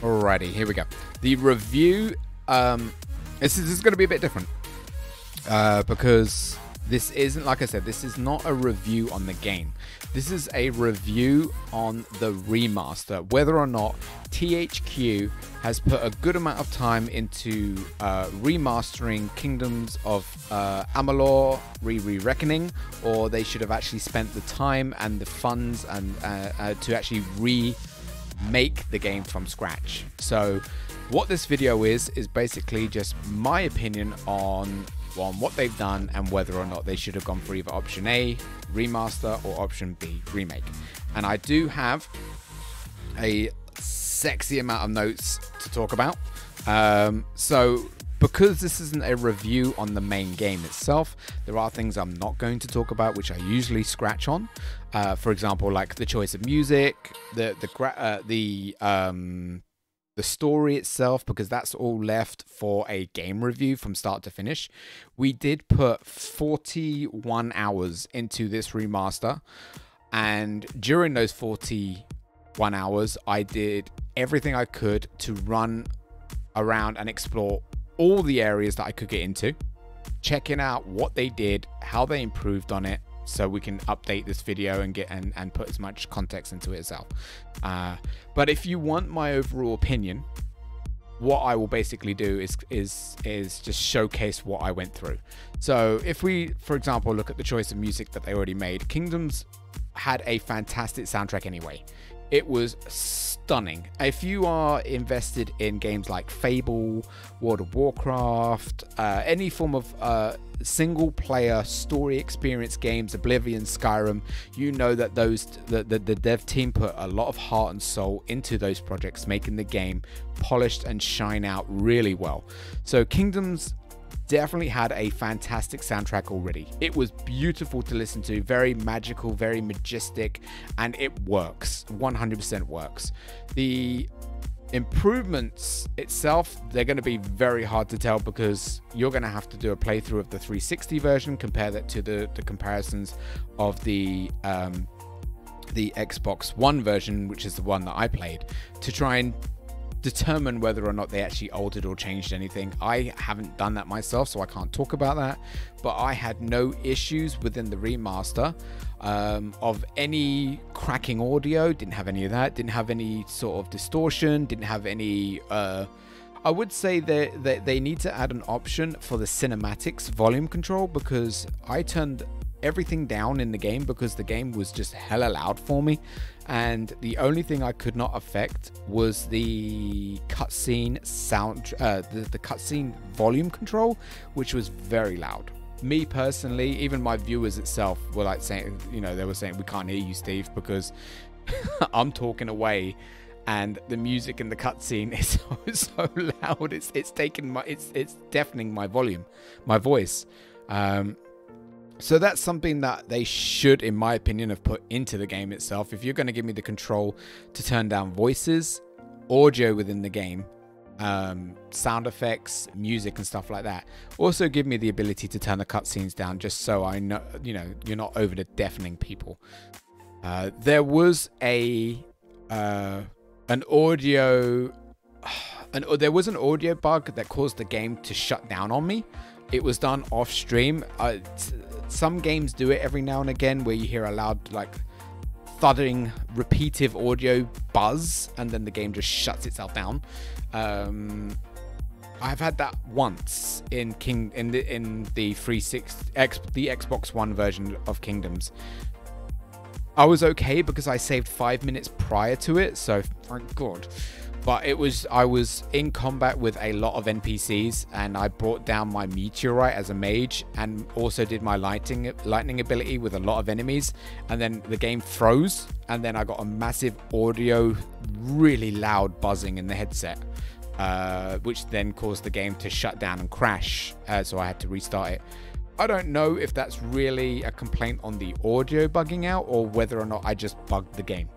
Alrighty, here we go. The review, this is going to be a bit different because this isn't, like I said, this is not a review on the game. This is a review on the remaster, whether or not THQ has put a good amount of time into remastering Kingdoms of Amalur Re-Reckoning, or they should have actually spent the time and the funds and to actually remake the game from scratch. So what this video is basically just my opinion on what they've done and whether or not they should have gone for either option A, remaster, or option B, remake. And I do have a sexy amount of notes to talk about. So because this isn't a review on the main game itself, there are things I'm not going to talk about which I usually scratch on. For example, like the choice of music, the story itself, because that's all left for a game review from start to finish. We did put 41 hours into this remaster, and during those 41 hours I did everything I could to run around and explore all the areas that I could get into, checking out what they did, how they improved on it, so we can update this video and get and put as much context into it itself. But if you want my overall opinion, what I will basically do is just showcase what I went through. So if we, for example, look at the choice of music that they already made, Kingdoms had a fantastic soundtrack anyway. It was stunning. If you are invested in games like Fable, World of Warcraft, any form of single player story experience games, Oblivion, Skyrim, you know that the dev team put a lot of heart and soul into those projects, making the game polished and shine out really well. So Kingdoms definitely had a fantastic soundtrack already. It was beautiful to listen to, very magical, very majestic, and it works, 100% works. The improvements itself, they're going to be very hard to tell because you're going to have to do a playthrough of the 360 version, compare that to the comparisons of the Xbox One version, which is the one that I played, to try and determine whether or not they actually altered or changed anything. I haven't done that myself, so I can't talk about that, but I had no issues within the remaster of any cracking audio. Didn't have any of that, didn't have any sort of distortion, didn't have any I would say that they need to add an option for the cinematics volume control, because I turned everything down in the game because the game was just hella loud for me, and the only thing I could not affect was the cutscene sound, the cutscene volume control, which was very loud. Me personally, even my viewers itself were like saying, you know, they were saying, we can't hear you, Steve, because I'm talking away and the music in the cutscene is so loud. It's taking my, it's deafening my volume, my voice. So that's something that they should, in my opinion, have put into the game itself. If you're going to give me the control to turn down voices, audio within the game, sound effects, music and stuff like that, also give me the ability to turn the cutscenes down, just so I know, you know, you're not over the deafening people. There was an audio bug that caused the game to shut down on me. It was done off stream. Some games do it every now and again, where you hear a loud, like, thudding, repetitive audio buzz, and then the game just shuts itself down. I've had that once in the 360 the Xbox One version of Kingdoms. I was okay because I saved 5 minutes prior to it, so thank God. But I was in combat with a lot of NPCs, and I brought down my meteorite as a mage, and also did my lightning ability with a lot of enemies, and then the game froze, and then I got a massive audio, really loud buzzing in the headset, which then caused the game to shut down and crash, so I had to restart it. I don't know if that's really a complaint on the audio bugging out, or whether or not I just bugged the game.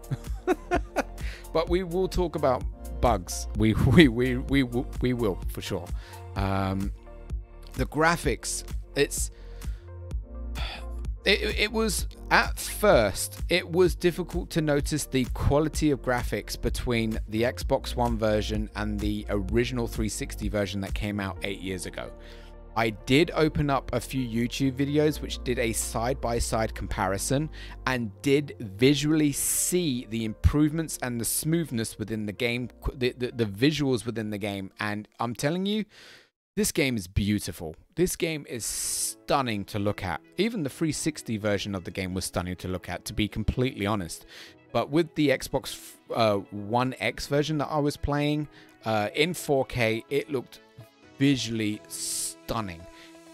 But we will talk about bugs. We will for sure. The graphics, It was, at first, it was difficult to notice the quality of graphics between the Xbox One version and the original 360 version that came out 8 years ago. I did open up a few YouTube videos which did a side-by-side comparison and did visually see the improvements and the smoothness within the game, the visuals within the game, and I'm telling you, this game is beautiful. This game is stunning to look at. Even the 360 version of the game was stunning to look at, to be completely honest. But with the Xbox One X version that I was playing in 4K, it looked visually stunning.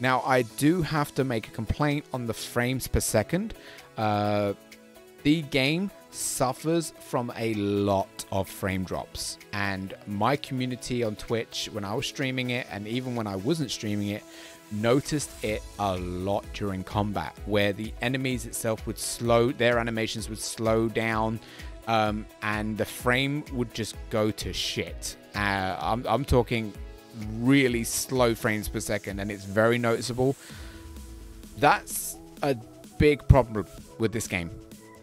Now, I do have to make a complaint on the frames per second. The game suffers from a lot of frame drops, and my community on Twitch, when I was streaming it and even when I wasn't streaming it, noticed it a lot during combat, where the enemies itself would their animations would slow down, and the frame would just go to shit. I'm talking really slow frames per second, and it's very noticeable. That's a big problem with this game.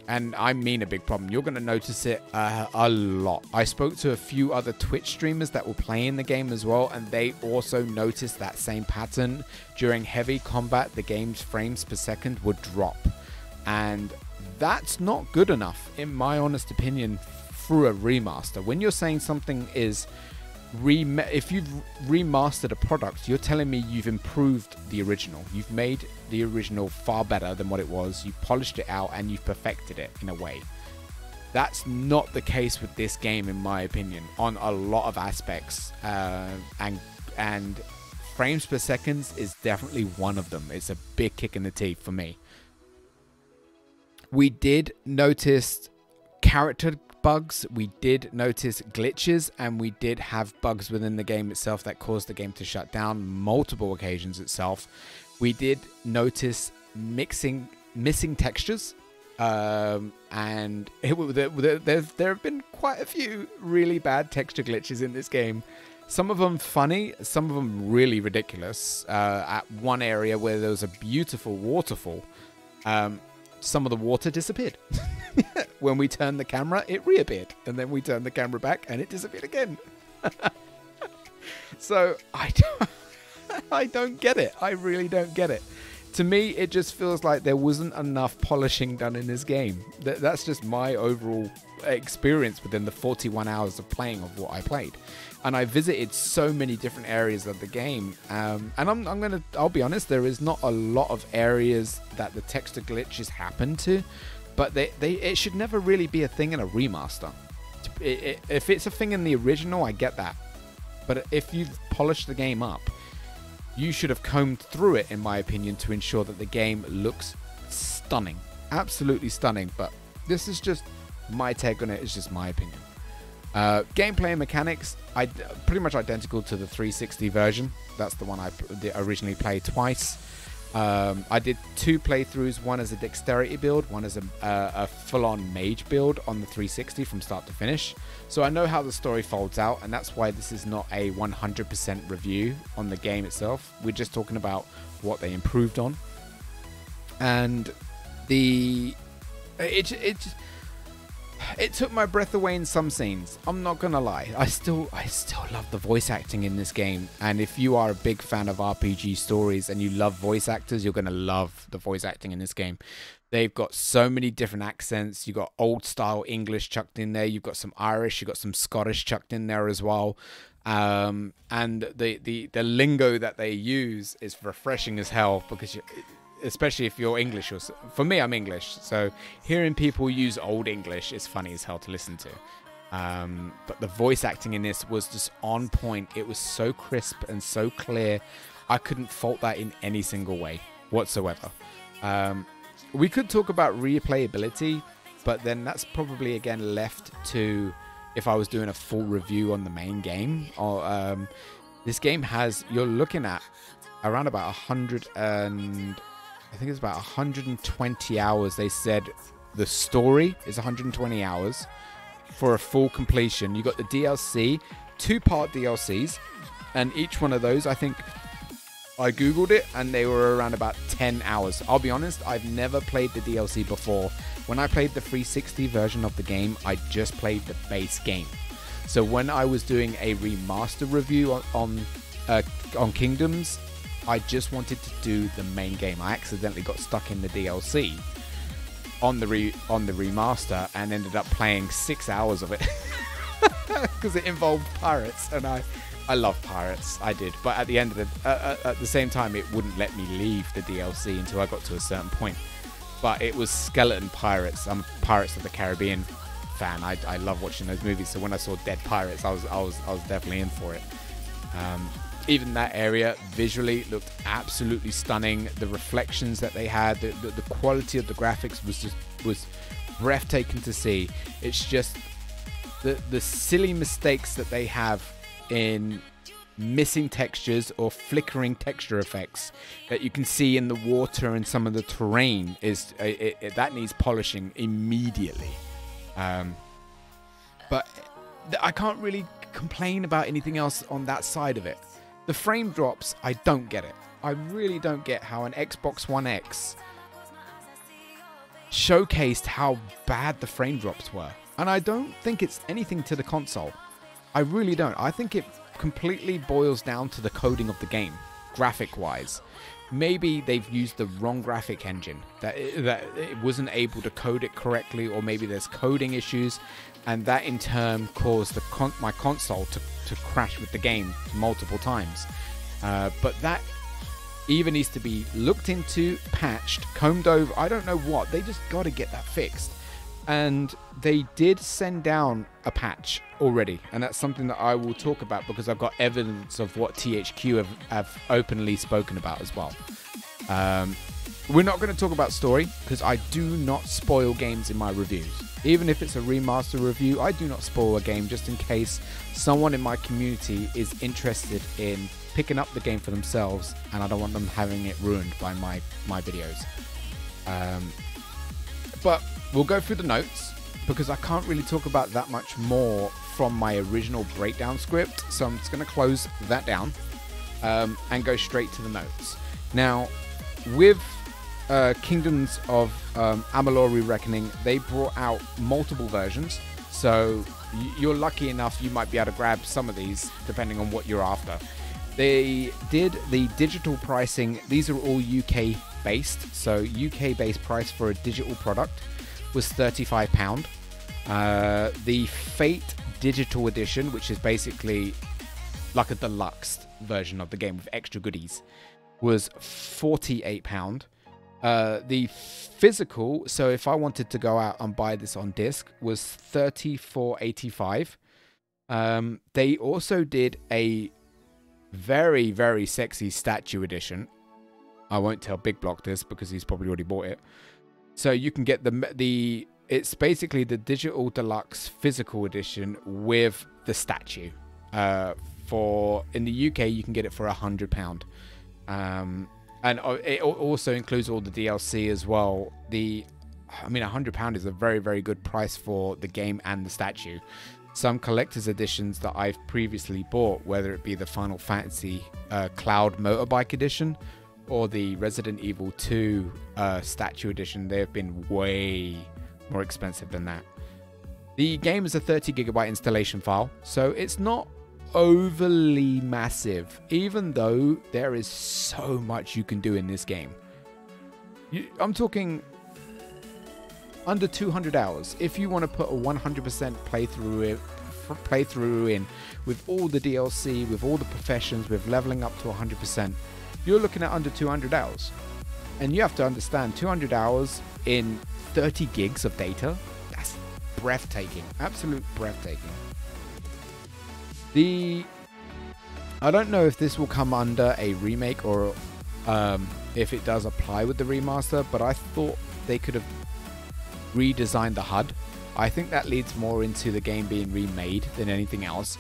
And I mean a big problem. You're going to notice it a lot. I spoke to a few other Twitch streamers that were playing the game as well, and they also noticed that same pattern. During heavy combat, the game's frames per second would drop. And that's not good enough, in my honest opinion, through a remaster. When you're saying something is... if you've remastered a product, you're telling me you've improved the original. You've made the original far better than what it was. You've polished it out and you've perfected it in a way. That's not the case with this game, in my opinion, on a lot of aspects. And frames per second is definitely one of them. It's a big kick in the teeth for me. We did notice character bugs, we did notice glitches, and we did have bugs within the game itself that caused the game to shut down multiple occasions itself. We did notice missing textures, and there have been quite a few really bad texture glitches in this game. Some of them funny, some of them really ridiculous. At one area where there was a beautiful waterfall, some of the water disappeared. When we turned the camera, it reappeared, and then we turned the camera back and it disappeared again. So I don't get it. I really don't get it. To me, it just feels like there wasn't enough polishing done in this game. That's just my overall experience within the 41 hours of playing of what I played. And I visited so many different areas of the game, and I'll be honest, there is not a lot of areas that the texture glitches happen to, but it should never really be a thing in a remaster. If it's a thing in the original, I get that, but if you've polished the game up, you should have combed through it, in my opinion, to ensure that the game looks stunning, absolutely stunning. But this is just my take on it. It's just my opinion. Gameplay and mechanics, pretty much identical to the 360 version. That's the one I originally played twice. I did 2 playthroughs, one as a dexterity build, one as a full-on mage build on the 360 from start to finish. So I know how the story folds out, and that's why this is not a 100% review on the game itself. We're just talking about what they improved on. And it took my breath away in some scenes. I'm not gonna lie. I still love the voice acting in this game. And if you are a big fan of RPG stories and you love voice actors, you're gonna love the voice acting in this game. They've got so many different accents. You've got old style English chucked in there. You've got some Irish. You've got some Scottish chucked in there as well. And the lingo that they use is refreshing as hell, because especially if you're English. For me, I'm English, so hearing people use old English is funny as hell to listen to. But the voice acting in this was just on point. It was so crisp and so clear. I couldn't fault that in any single way whatsoever. We could talk about replayability, but then that's probably again left to if I was doing a full review on the main game. Or this game has, you're looking at around about 100 and I think it's about 120 hours. They said the story is 120 hours for a full completion. You got the DLC, 2-part DLCs, and each one of those, I think, I googled it and they were around about 10 hours. I'll be honest, I've never played the DLC before. When I played the 360 version of the game, I just played the base game. So when I was doing a remaster review on Kingdoms, I just wanted to do the main game. I accidentally got stuck in the DLC on the remaster and ended up playing 6 hours of it because it involved pirates, and I love pirates. I did, but at the end of at the same time, it wouldn't let me leave the DLC until I got to a certain point. But it was skeleton pirates. I'm a Pirates of the Caribbean fan. I love watching those movies. So when I saw dead pirates, I was definitely in for it. Even that area visually looked absolutely stunning. The reflections that they had, the quality of the graphics was breathtaking to see. It's just the silly mistakes that they have in missing textures or flickering texture effects that you can see in the water and some of the terrain is that needs polishing immediately. But I can't really complain about anything else on that side of it. The frame drops, I don't get it. I really don't get how an Xbox One X showcased how bad the frame drops were. And I don't think it's anything to the console. I really don't. I think it completely boils down to the coding of the game, graphic-wise. Maybe they've used the wrong graphic engine, that it wasn't able to code it correctly, or maybe there's coding issues, and that in turn caused my console to crash with the game multiple times. But that even needs to be looked into, patched, combed over. I don't know what. They just got to get that fixed. And they did send down a patch already, and that's something that I will talk about because I've got evidence of what THQ have openly spoken about as well. We're not going to talk about story because I do not spoil games in my reviews. Even if it's a remaster review, I do not spoil a game just in case someone in my community is interested in picking up the game for themselves, and I don't want them having it ruined by my videos. But we'll go through the notes because I can't really talk about that much more from my original breakdown script. So I'm just going to close that down and go straight to the notes. Now, with Kingdoms of Amalur Reckoning, they brought out multiple versions. So you're lucky enough you might be able to grab some of these depending on what you're after. They did the digital pricing. These are all UK based. So UK based price for a digital product was £35. The Fate Digital Edition, which is basically like a deluxe version of the game with extra goodies, was £48. The physical, so if I wanted to go out and buy this on disc, was $34.85. They also did a very, very sexy statue edition. I won't tell Big Block this because he's probably already bought it. So you can get it's basically the digital deluxe physical edition with the statue. In the UK, you can get it for £100. And it also includes all the DLC as well. £100 is a very, very good price for the game and the statue. Some collector's editions that I've previously bought, whether it be the Final Fantasy Cloud Motorbike Edition or the Resident Evil 2 statue edition, they've been way more expensive than that. The game is a 30GB installation file, so it's not overly massive, even though there is so much you can do in this game. I'm talking under 200 hours. If you want to put a 100% playthrough in with all the DLC, with all the professions, with leveling up to 100%, you're looking at under 200 hours. And you have to understand, 200 hours in 30 gigs of data, that's breathtaking, absolute breathtaking. I don't know if this will come under a remake or if it does apply with the remaster, but I thought they could have redesigned the HUD. I think that leads more into the game being remade than anything else,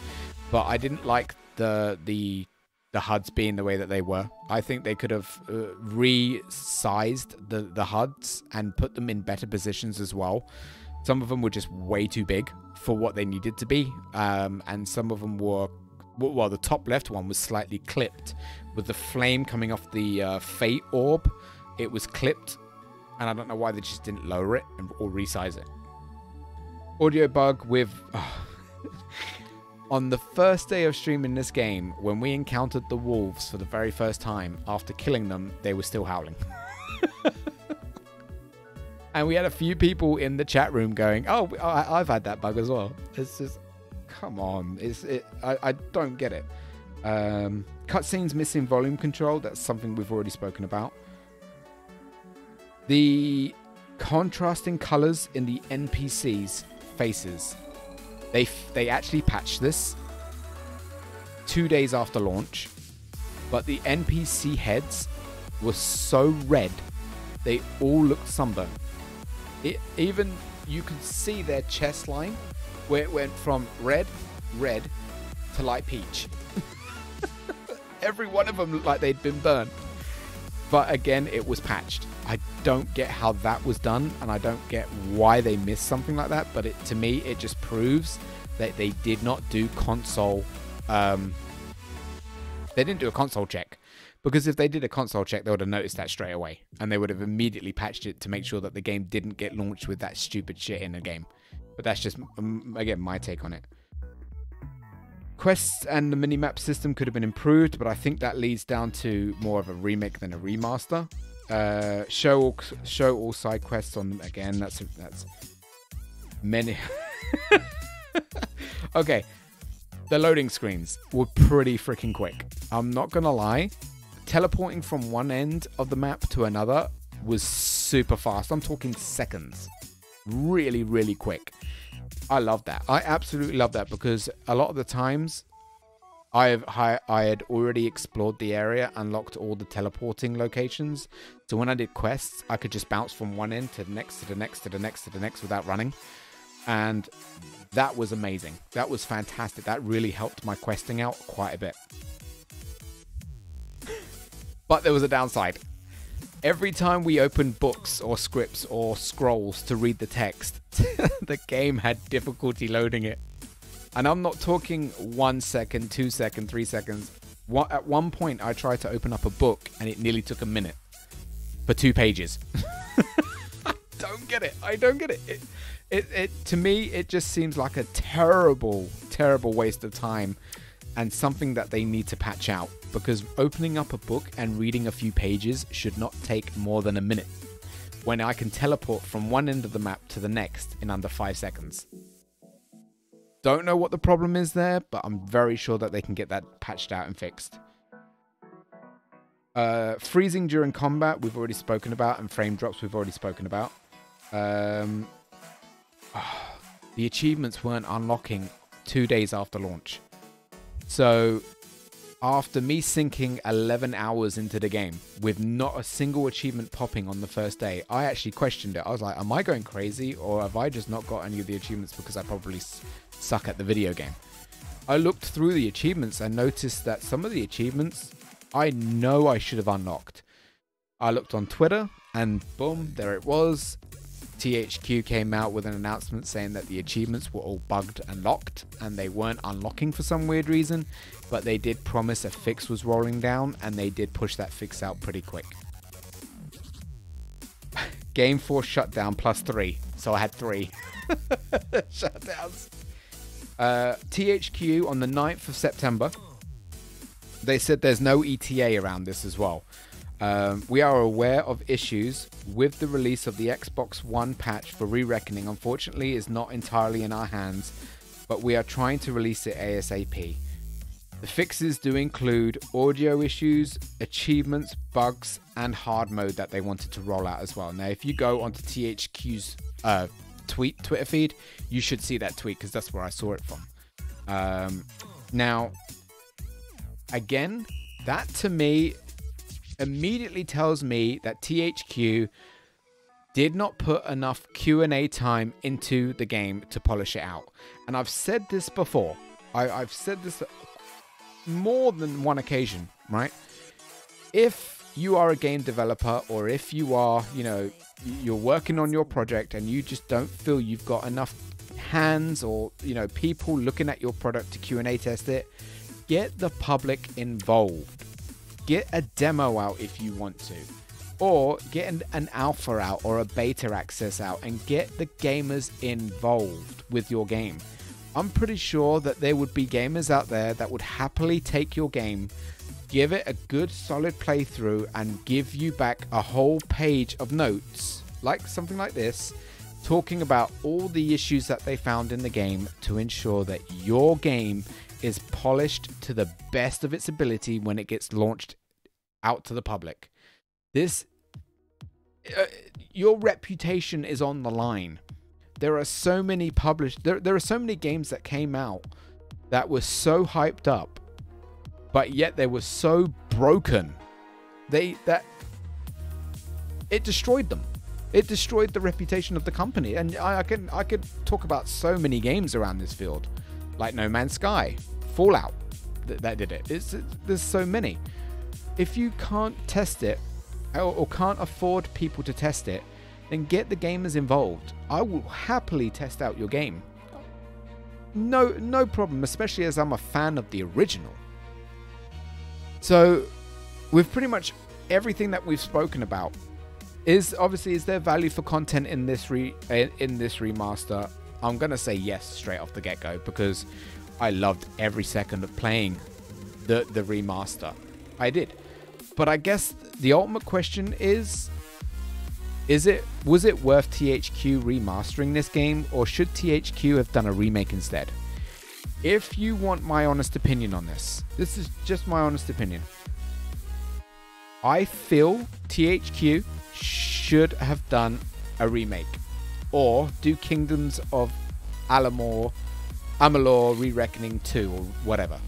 but I didn't like the HUDs being the way that they were. I think they could have resized the HUDs and put them in better positions as well. Some of them were just way too big for what they needed to be, and some of them were well, the top left one was slightly clipped with the flame coming off the Fate orb. It was clipped, and I don't know why they just didn't lower it or resize it. Audio bug with... On the first day of streaming this game, when we encountered the wolves for the very first time, after killing them, they were still howling. And we had a few people in the chat room going, oh, I've had that bug as well. It's just, come on. I don't get it. Cutscenes missing volume control. That's something we've already spoken about. The contrasting colors in the NPCs' faces. They actually patched this 2 days after launch, but the NPC heads were so red, they all looked sunburned. Even you could see their chest line where it went from red to light peach. Every one of them looked like they'd been burned. But again, it was patched. I don't get how that was done, and I don't get why they missed something like that, but to me, it just proves that they did not do console... they didn't do a console check. Because if they did a console check, they would have noticed that straight away. And they would have immediately patched it to make sure that the game didn't get launched with that stupid shit in the game. But that's just, again, my take on it. Quests and the minimap system could have been improved, but I think that leads down to more of a remake than a remaster. Show all side quests on them. Again, that's many. Okay, the loading screens were pretty freaking quick. I'm not gonna lie. Teleporting from one end of the map to another was super fast. I'm talking seconds. Really, really quick. I love that. I absolutely love that because a lot of the times I had already explored the area, unlocked all the teleporting locations. So when I did quests, I could just bounce from one end to the next, to the next, to the next, to the next without running. And that was amazing. That was fantastic. That really helped my questing out quite a bit. But there was a downside. Every time we opened books or scripts or scrolls to read the text, the game had difficulty loading it. And I'm not talking 1 second, 2 seconds, 3 seconds. At one point, I tried to open up a book and it nearly took a minute for 2 pages. I don't get it. I don't get it. To me, it just seems like a terrible, terrible waste of time and something that they need to patch out, because opening up a book and reading a few pages should not take more than a minute when I can teleport from one end of the map to the next in under 5 seconds. Don't know what the problem is there, but I'm very sure that they can get that patched out and fixed. Freezing during combat, we've already spoken about, and frame drops, we've already spoken about. The achievements weren't unlocking 2 days after launch. So after me sinking 11 hours into the game with not a single achievement popping on the first day, I actually questioned it. I was like, am I going crazy, or have I just not got any of the achievements because I probably suck at the video game? I looked through the achievements and noticed that some of the achievements I know I should have unlocked. I looked on Twitter and boom, there it was. THQ came out with an announcement saying that the achievements were all bugged and locked and they weren't unlocking for some weird reason, but they did promise a fix was rolling down and they did push that fix out pretty quick. Game Force shutdown +3, so I had 3 shutdowns. THQ on the 9th of September, they said there's no ETA around this as well. We are aware of issues with the release of the Xbox One patch for Re-Reckoning. Unfortunately, is not entirely in our hands, but we are trying to release it ASAP. The fixes do include audio issues, achievements, bugs, and hard mode that they wanted to roll out as well. Now, if you go onto THQ's Twitter feed, you should see that tweet because that's where I saw it from. Now, again, that to me immediately tells me that THQ did not put enough Q&A time into the game to polish it out. And I've said this before. I've said this more than one occasion, right? If you are a game developer, or if you are, you're working on your project and you just don't feel you've got enough hands or, people looking at your product to Q&A test it, get the public involved. Get a demo out if you want to, or get an alpha out or a beta access out and get the gamers involved with your game. I'm pretty sure that there would be gamers out there that would happily take your game, give it a good solid playthrough, and give you back a whole page of notes, like something like this, talking about all the issues that they found in the game to ensure that your game is polished to the best of its ability when it gets launched out to the public. Your reputation is on the line. There are so many there are so many games that came out that were so hyped up, but yet they were so broken that it destroyed them. It destroyed the reputation of the company. And I could talk about so many games around this field, like No Man's Sky, Fallout, that did it. There's so many. If you can't test it, or can't afford people to test it, then get the gamers involved. I will happily test out your game. No problem, especially as I'm a fan of the original. So, with pretty much everything that we've spoken about, is there value for content in this remaster? I'm gonna say yes straight off the get-go, because I loved every second of playing the remaster. I did. But I guess the ultimate question was it worth THQ remastering this game, or should THQ have done a remake instead? If you want my honest opinion on this is just my honest opinion. I feel THQ should have done a remake, or do Kingdoms of Amalur Re-Reckoning 2 or whatever,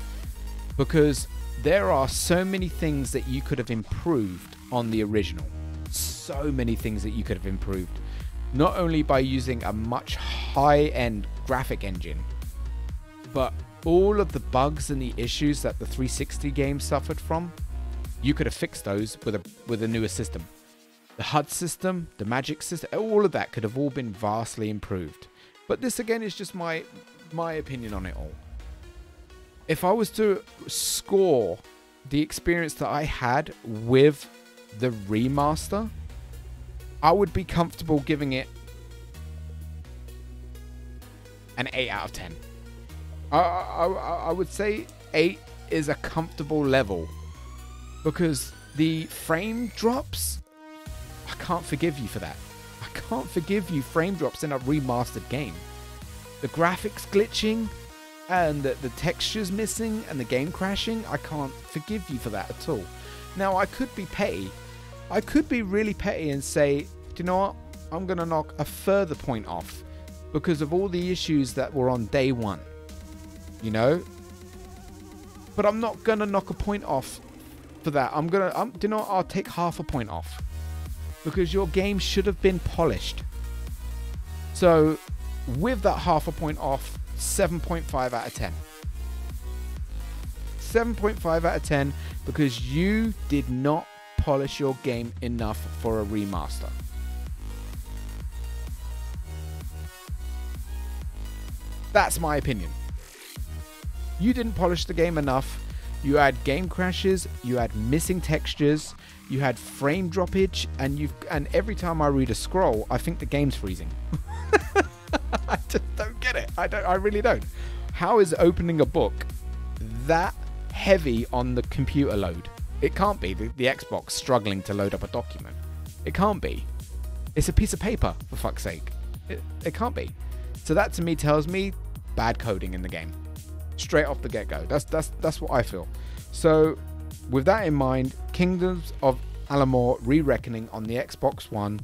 because there are so many things that you could have improved on the original. So many things that you could have improved, not only by using a much high-end graphic engine, but all of the bugs and the issues that the 360 game suffered from, you could have fixed those with a newer system. The HUD system, the magic system, all of that could have all been vastly improved. But this again is just my opinion on it all. If I was to score the experience that I had with the remaster, I would be comfortable giving it an 8 out of 10. I would say 8 is a comfortable level, because the frame drops, I can't forgive you for that. I can't forgive you frame drops in a remastered game. The graphics glitching and the textures missing and the game crashing, I can't forgive you for that at all. Now, I could be petty. I could be really petty and say, do you know what? I'm going to knock a further point off because of all the issues that were on day one. You know? But I'm not going to knock a point off for that. Do you know what? I'll take half a point off, because your game should have been polished. So, with that half a point off, 7.5 out of 10. 7.5 out of 10, because you did not polish your game enough for a remaster. That's my opinion. You didn't polish the game enough. You had game crashes, you had missing textures, you had frame droppage, and every time I read a scroll, I think the game's freezing. I just don't get it. I really don't. How is opening a book that heavy on the computer load? It can't be. The Xbox struggling to load up a document. It can't be. It's a piece of paper, for fuck's sake. It can't be. So that to me tells me bad coding in the game. Straight off the get-go. That's what I feel. So with that in mind, Kingdoms of Amalur Re-Reckoning on the Xbox One,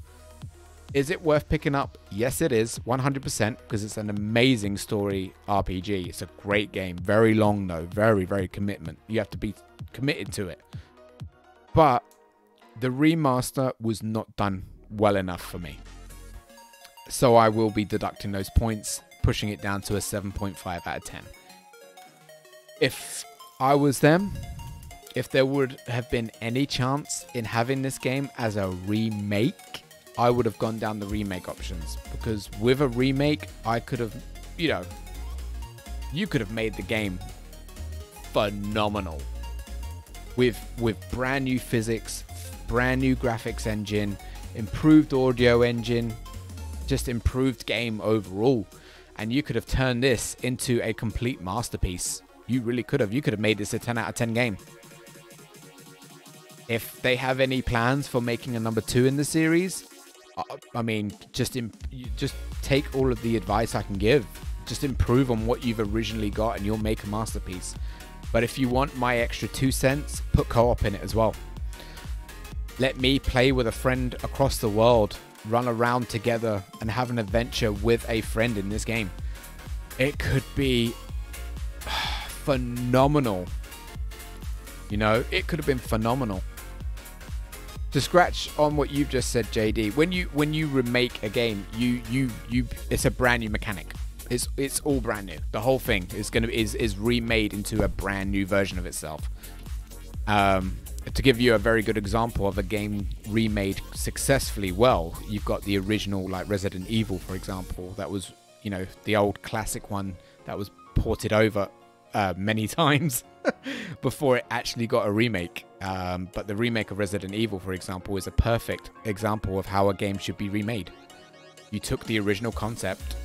is it worth picking up? Yes, it is, 100%, because it's an amazing story RPG. It's a great game. Very long, though. Very, very commitment. You have to be committed to it. But the remaster was not done well enough for me. So I will be deducting those points, pushing it down to a 7.5 out of 10. If I was them, if there would have been any chance in having this game as a remake, I would have gone down the remake options, because with a remake, I could have, you could have made the game phenomenal. With brand new physics, brand new graphics engine, improved audio engine, just improved game overall. And you could have turned this into a complete masterpiece. You really could have. You could have made this a 10 out of 10 game. If they have any plans for making a number 2 in the series, I mean, just take all of the advice I can give. Just improve on what you've originally got and you'll make a masterpiece. But if you want my extra 2 cents, put co-op in it as well. Let me play with a friend across the world, run around together and have an adventure with a friend in this game. It could be phenomenal. You know, it could have been phenomenal. To scratch on what you've just said, JD, when you remake a game, it's a brand new mechanic. It's all brand new. The whole thing is remade into a brand new version of itself. To give you a very good example of a game remade successfully well, you've got the original, like Resident Evil, for example. That was, you know, the old classic one that was ported over many times before it actually got a remake. But the remake of Resident Evil, for example, is a perfect example of how a game should be remade. You took the original concept,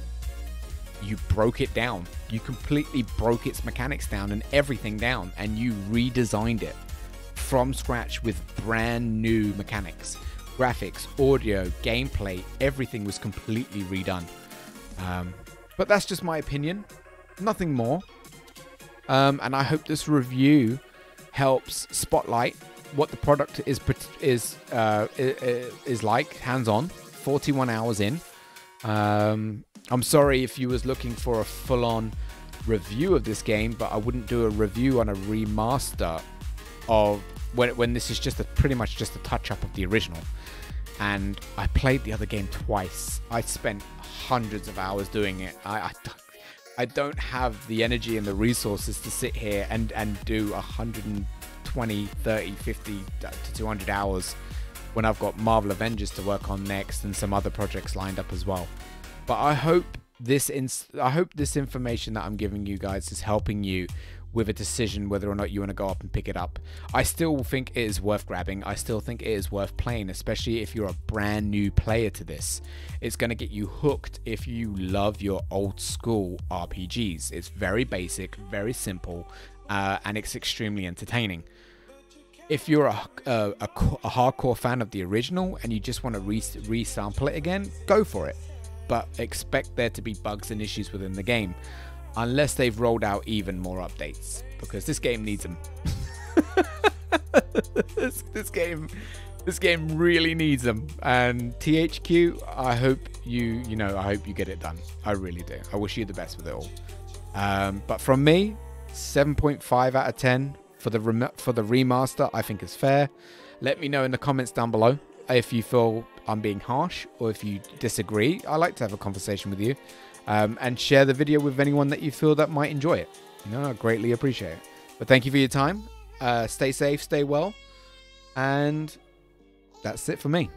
you broke it down, you completely broke its mechanics down and everything down, and you redesigned it from scratch with brand new mechanics, graphics, audio, gameplay. Everything was completely redone. But that's just my opinion, nothing more. And I hope this review helps spotlight what the product is like hands-on. 41 hours in. I'm sorry if you was looking for a full-on review of this game, but I wouldn't do a review on a remaster of when this is just pretty much just a touch-up of the original. And I played the other game twice. I spent hundreds of hours doing it. I don't have the energy and the resources to sit here and do 120, 30, 50 to 200 hours when I've got Marvel Avengers to work on next and some other projects lined up as well. But I hope this information that I'm giving you guys is helping you with a decision whether or not you want to go up and pick it up. I still think it is worth grabbing. I still think it is worth playing, especially if you're a brand new player to this. It's going to get you hooked if you love your old school RPGs. It's very basic, very simple, and it's extremely entertaining. If you're a hardcore fan of the original and you just want to resample it again, go for it. But expect there to be bugs and issues within the game, unless they've rolled out even more updates, because this game needs them. this game really needs them. And THQ, I hope you get it done. I really do. I wish you the best with it all. But from me, 7.5 out of 10 for the remaster. I think is fair. Let me know in the comments down below if you feel I'm being harsh or if you disagree. I like to have a conversation with you. And share the video with anyone that you feel that might enjoy it. I greatly appreciate it. But thank you for your time. Stay safe, stay well. And that's it for me.